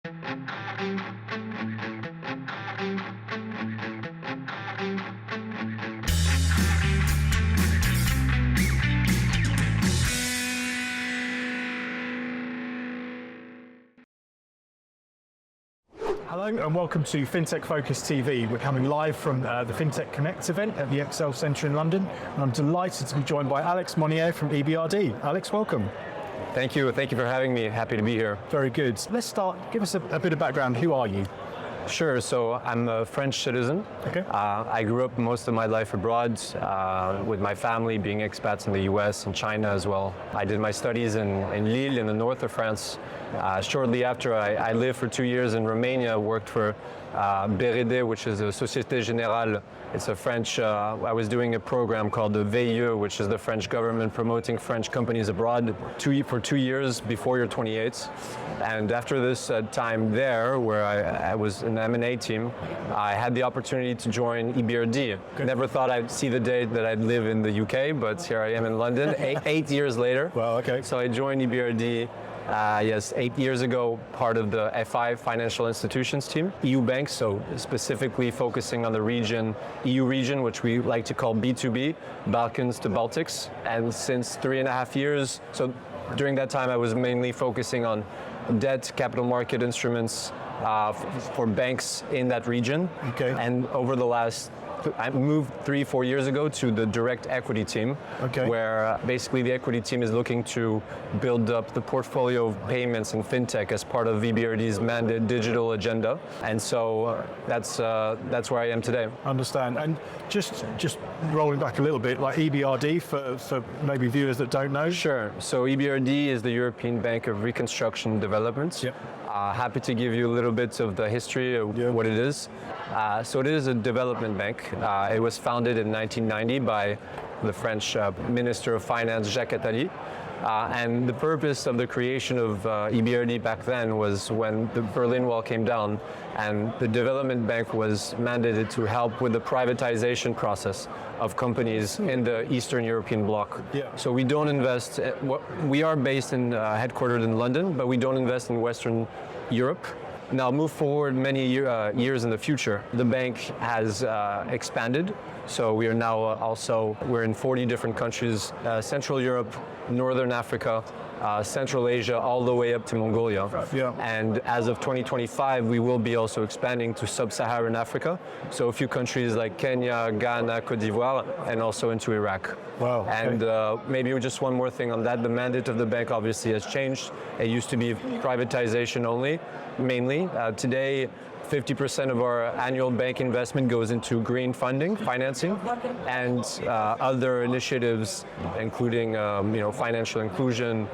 Hello and welcome to FinTech Focus TV. We're coming live from the FinTech Connect event at the Excel Centre in London, and I'm delighted to be joined by Alex Monnier from EBRD. Alex, welcome. Thank you for having me. Happy to be here. Very good. Let's start. Give us a bit of background. Who are you? Sure, so I'm a French citizen. Okay. I grew up most of my life abroad with my family being expats in the US and China as well. I did my studies in Lille in the north of France. Shortly after, I lived for 2 years in Romania, worked for EBRD, which is a Société Générale. It's a French, I was doing a program called the VIE, which is the French government promoting French companies abroad for 2 years before you're 28. And after this time there, where I was in the M&A team, I had the opportunity to join EBRD. Good. Never thought I'd see the day that I'd live in the UK, but here I am in London, eight years later. Well, okay. So I joined EBRD, 8 years ago, part of the FI Financial Institutions team, EU banks, so specifically focusing on the EU region, which we like to call B2B, Balkans to Baltics. And since 3.5 years, so during that time I was mainly focusing on debt, capital market instruments for banks in that region. Okay. And over the last, I moved 3-4 years ago to the direct equity team, okay, where basically the equity team is looking to build up the portfolio of payments and fintech as part of EBRD's mandate digital agenda. And so that's where I am today. Understand. And just rolling back a little bit, like EBRD for maybe viewers that don't know. Sure. So EBRD is the European Bank of Reconstruction and Development. Yep. Happy to give you a little bit of the history of what it is. So it is a development bank. It was founded in 1990 by the French Minister of Finance, Jacques Attali. And the purpose of the creation of EBRD back then was when the Berlin Wall came down, and the development bank was mandated to help with the privatization process of companies in the Eastern European bloc. Yeah. So we don't invest, we are based in, headquartered in London, but we don't invest in Western Europe. Now, move forward many years in the future, the bank has expanded. So we are now we're in 40 different countries, Central Europe, Northern Africa, Central Asia, all the way up to Mongolia. Yeah. And as of 2025, we will be also expanding to Sub-Saharan Africa. So a few countries like Kenya, Ghana, Cote d'Ivoire, and also into Iraq. Wow. Okay. And maybe just one more thing on that, the mandate of the bank obviously has changed. It used to be privatization only, mainly. Today, 50% of our annual bank investment goes into green financing, and other initiatives, including financial inclusion,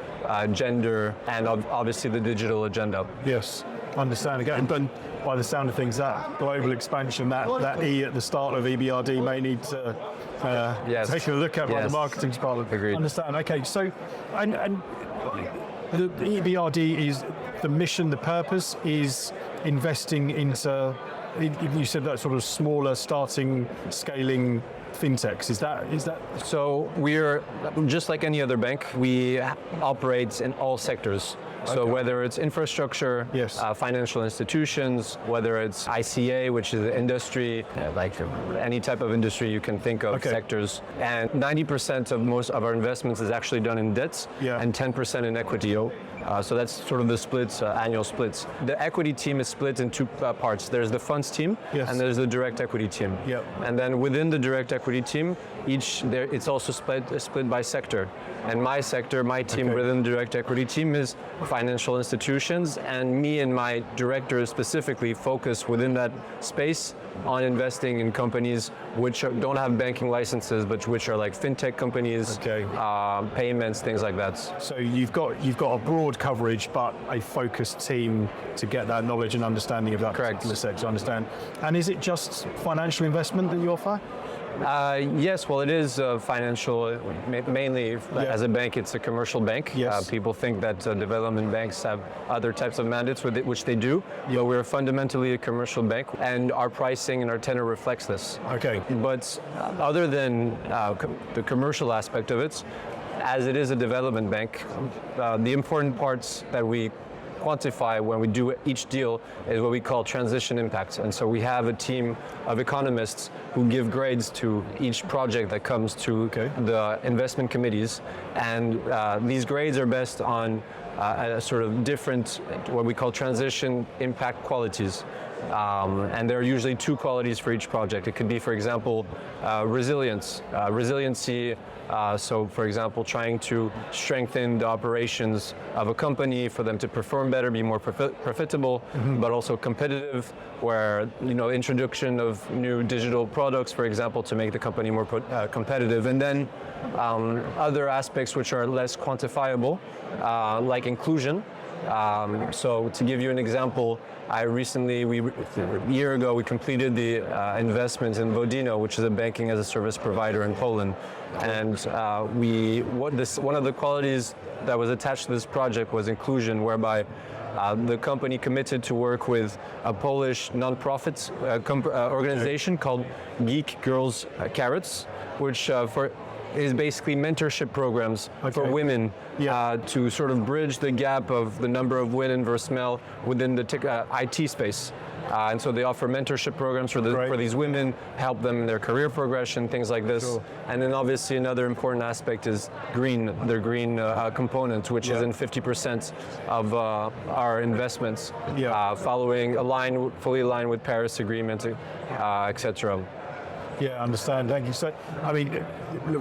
gender, and obviously the digital agenda. Yes, understand. Again, but by the sound of things, that global expansion, that E at the start of EBRD may need to take a look at by the marketing department. Agreed. Understand. Okay, so and the EBRD is the mission, the purpose is investing into, you said that sort of smaller starting, scaling fintechs. Is that? So we're just like any other bank. We operate in all sectors. So whether it's infrastructure, yes, financial institutions, whether it's ICA, which is industry, like any type of industry you can think of, sectors. And 90% of most of our investments is actually done in debts, and 10% in equity. So that's sort of the splits, annual splits. The equity team is split in two parts. There's the funds team, and there's the direct equity team. And then within the direct equity team, it's also split by sector. And my sector, my team within the direct equity team is financial institutions, and me and my director specifically focus within that space on investing in companies which don't have banking licenses, but which are like fintech companies, payments, things like that. So you've got a broad coverage, but a focused team to get that knowledge and understanding of that particular sector. Understand. And is it just financial investment that you offer? Yes, well, it is financial, mainly as a bank, it's a commercial bank. People think that development banks have other types of mandates, which they do, but we're fundamentally a commercial bank, and our pricing and our tenor reflects this. But other than the commercial aspect of it, as it is a development bank, the important parts that we quantify when we do each deal is what we call transition impact. And so we have a team of economists who give grades to each project that comes to the investment committees. And these grades are based on a sort of different, what we call transition impact qualities. And there are usually 2 qualities for each project. It could be, for example, resiliency. So, for example, trying to strengthen the operations of a company for them to perform better, be more profitable, but also competitive, where, introduction of new digital products, for example, to make the company more competitive. And then other aspects which are less quantifiable, like inclusion. So to give you an example, a year ago, we completed the investment in Vodino, which is a banking as a service provider in Poland. And one of the qualities that was attached to this project was inclusion, whereby the company committed to work with a Polish non-profit organization called Geek Girls Carrots, which is basically mentorship programs for women to sort of bridge the gap of the number of women versus male within the IT space. And so they offer mentorship programs for these women, help them in their career progression, things like this. Sure. And then obviously another important aspect is their green component, which is in 50% of our investments, fully aligned with Paris Agreement, etc. Yeah, I understand. Thank you. So, I mean,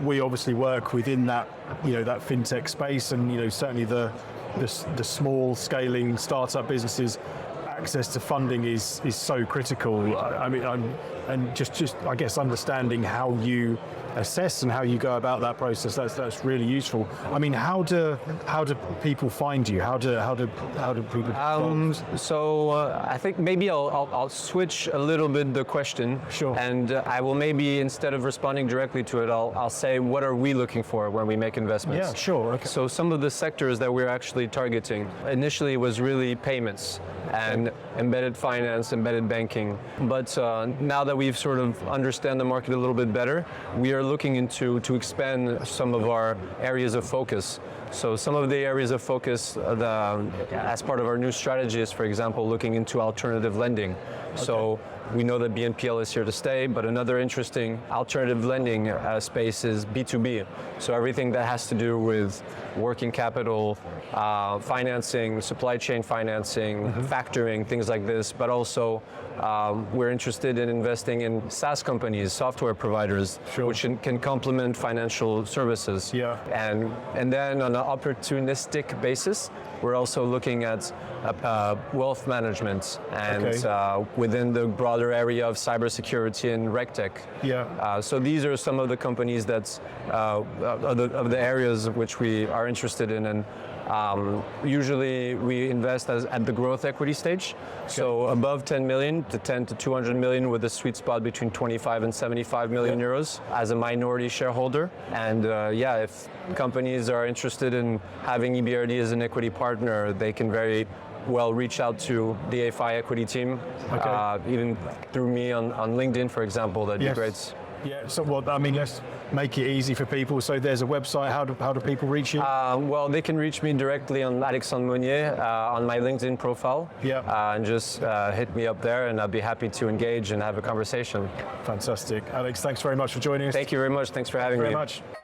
we obviously work within that, that fintech space, and certainly the small scaling startup businesses. Access to funding is so critical. I mean, and just I guess understanding how you assess and how you go about that process, that's really useful. I mean, how do people find you? How do people? I think maybe I'll switch a little bit the question. Sure. And I will maybe, instead of responding directly to it, I'll say, what are we looking for when we make investments? Yeah, sure. Okay. So some of the sectors that we're actually targeting initially was really payments and embedded finance, embedded banking. But now that we've sort of understand the market a little bit better, we are looking to expand some of our areas of focus. So some of the areas of focus as part of our new strategy is, for example, looking into alternative lending. Okay. So we know that BNPL is here to stay, but another interesting alternative lending space is B2B. So everything that has to do with working capital, financing, supply chain financing, factoring, things like this, but also we're interested in investing in SaaS companies, software providers, which can complement financial services. Yeah. And then on an opportunistic basis, we're also looking at wealth management and within the broader area of cybersecurity and RegTech. Yeah. So these are some of the companies of the areas which we are interested in, and usually we invest at the growth equity stage. So above 10 million to 10 to 200 million, with a sweet spot between 25 and 75 million euros as a minority shareholder. And if companies are interested in having EBRD as an equity partner, they can very well reach out to the AFI equity team, even through me on LinkedIn, for example. That'd be great. Yeah, so let's make it easy for people. So there's a website. How do people reach you? Well, they can reach me directly on Alexandre Monnier on my LinkedIn profile. Yeah. And just hit me up there, and I'll be happy to engage and have a conversation. Fantastic. Alex, thanks very much for joining us. Thank you very much. Thanks for having me. Thank you very much.